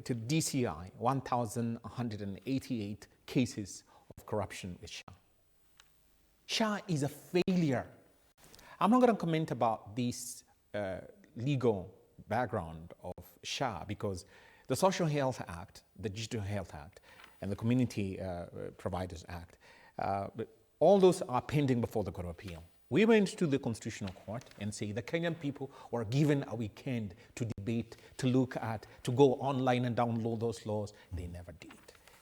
to DCI, 1,188 cases of corruption with SHA. SHA is a failure. I'm not going to comment about this legal background of SHA because the Social Health Act, the Digital Health Act, and the Community Providers Act, all those are pending before the Court of Appeal. We went to the Constitutional Court and say the Kenyan people were given a weekend to debate, to look at, to go online and download those laws. They never did.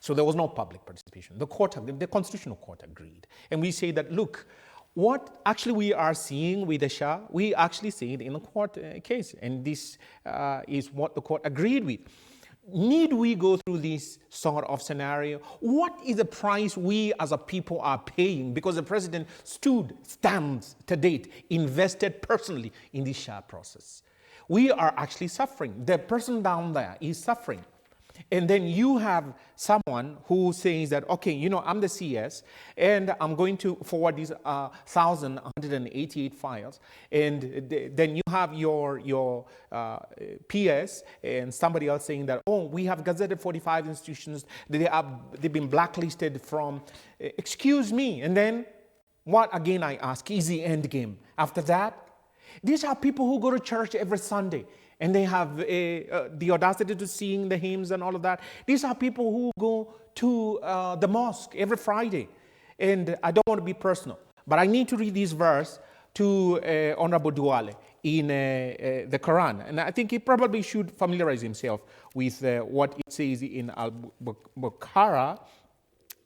So there was no public participation. The Constitutional Court agreed. And we say that, look, what actually we are seeing with the SHA, we actually see it in the court case. And this is what the court agreed with. Need we go through this sort of scenario? What is the price we as a people are paying? Because the president stands to date, invested personally in this SHA process. We are actually suffering. The person down there is suffering. And then you have someone who says that, okay, you know, I'm the CS and I'm going to forward these 1,188 files. And then you have your PS and somebody else saying that, oh, we have gazetted 45 institutions. They've been blacklisted from, excuse me. And then what, again, I ask, is the end game? After that, these are people who go to church every Sunday. And they have the audacity to sing the hymns and all of that. These are people who go to the mosque every Friday. And I don't want to be personal, but I need to read this verse to Honorable Duale in the Quran. And I think he probably should familiarize himself with what it says in Al-Baqarah.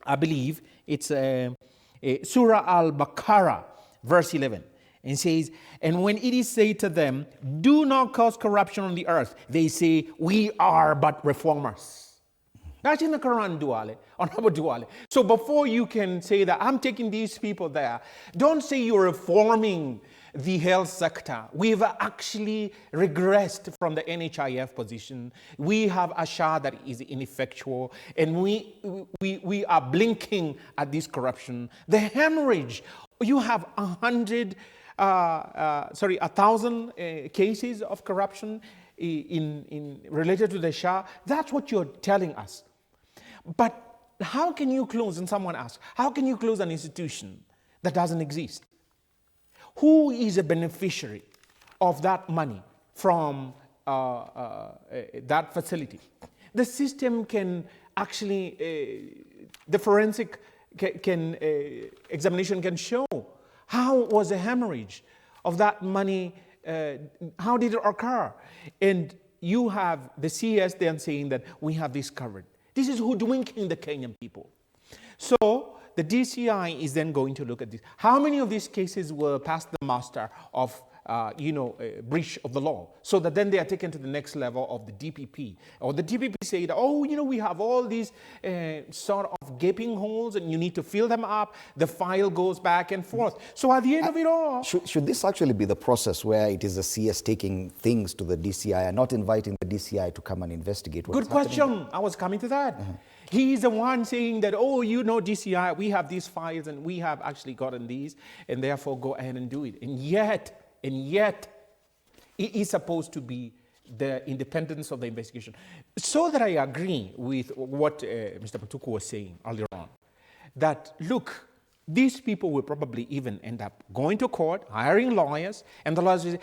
I believe it's Surah Al-Baqarah, verse 11. And says, and when it is said to them, do not cause corruption on the earth, they say, we are but reformers. That's in the Quran, Duale, Honorable Duale. So before you can say that I'm taking these people there, don't say you're reforming the health sector. We've actually regressed from the NHIF position. We have a SHA that is ineffectual, and we are blinking at this corruption. The haemorrhage, you have 1,000 cases of corruption in related to the SHA. That's what you're telling us. But how can you close, and someone asked, how can you close an institution that doesn't exist? Who is a beneficiary of that money from that facility? The system can actually, the forensic examination can show how was the haemorrhage of that money, how did it occur? And you have the CS then saying that we have this covered. This is hoodwinking the Kenyan people. So the DCI is then going to look at this. How many of these cases were past the muster of breach of the law, so that then they are taken to the next level of the DPP, or the DPP say that, oh, we have all these sort of gaping holes and you need to fill them up. The file goes back and forth. So at the end of it all, should this actually be the process where it is the CS taking things to the DCI and not inviting the DCI to come and investigate? Good question. I was coming to that. He is the one saying that, oh, DCI, we have these files and we have actually gotten these, and therefore go ahead and do it. And yet, it is supposed to be the independence of the investigation. So that I agree with what Mr. Patuku was saying earlier on, that, look, these people will probably even end up going to court, hiring lawyers, and the lawyers will say,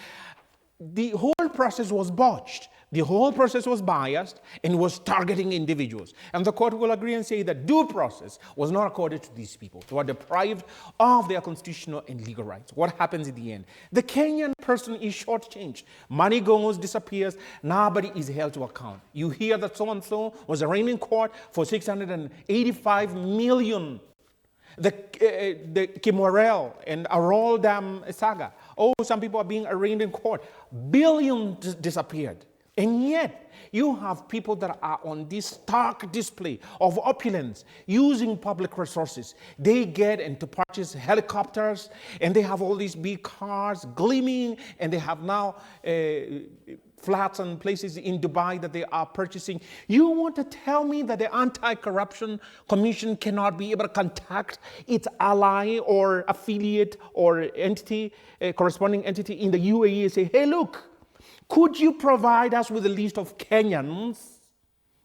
the whole process was botched. The whole process was biased and was targeting individuals. And the court will agree and say that due process was not accorded to these people who are deprived of their constitutional and legal rights. What happens in the end? The Kenyan person is shortchanged. Money goes, disappears. Nobody is held to account. You hear that so-and-so was arraigned in court for 685 million. The Kimorel and Arol Dam saga. Oh, some people are being arraigned in court. Billions disappeared. And yet, you have people that are on this stark display of opulence, using public resources. They get into purchase helicopters, and they have all these big cars gleaming, and they have now flats and places in Dubai that they are purchasing. You want to tell me that the Anti-Corruption Commission cannot be able to contact its ally or affiliate or entity, corresponding entity in the UAE and say, hey, look, could you provide us with a list of Kenyans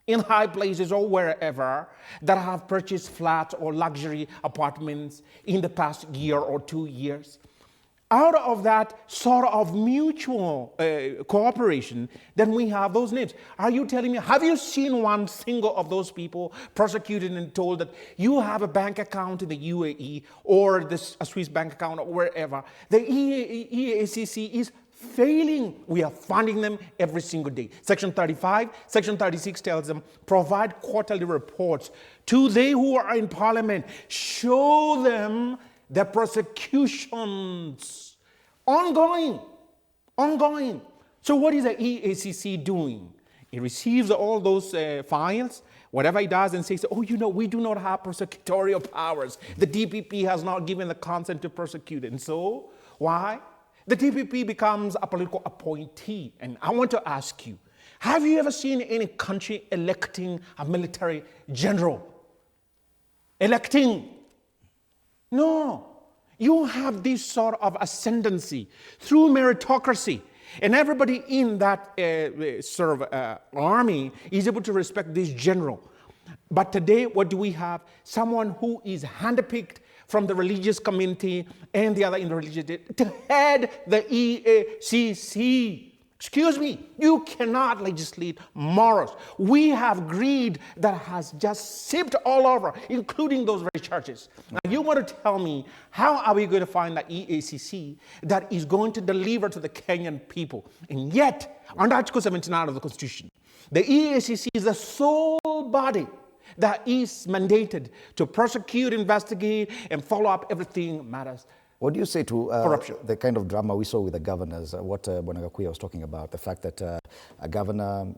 in high places or wherever that have purchased flats or luxury apartments in the past year or 2 years. Out of that sort of mutual cooperation, then we have those names. Are you telling me, have you seen one single of those people prosecuted and told that you have a bank account in the UAE or a Swiss bank account or wherever? The EACC is failing. We are funding them every single day. Section 35, Section 36 tells them, provide quarterly reports to they who are in parliament. Show them the prosecutions. Ongoing. So what is the EACC doing? It receives all those files, whatever it does, and says, oh, we do not have prosecutorial powers. The DPP has not given the consent to prosecute. And so, why? The DPP becomes a political appointee. And I want to ask you, have you ever seen any country electing a military general? Electing? No. You have this sort of ascendancy through meritocracy. And everybody in that army is able to respect this general. But today, what do we have? Someone who is handpicked from the religious community and the other in the religious to head the EACC. Excuse me, you cannot legislate morals. We have greed that has just seeped all over, including those very churches. Now, you want to tell me, how are we going to find the EACC that is going to deliver to the Kenyan people? And yet, under Article 79 of the Constitution, the EACC is the sole body that is mandated to prosecute, investigate, and follow up everything matters. What do you say to corruption? The kind of drama we saw with the governors, what Bwana Gakuya was talking about, the fact that a governor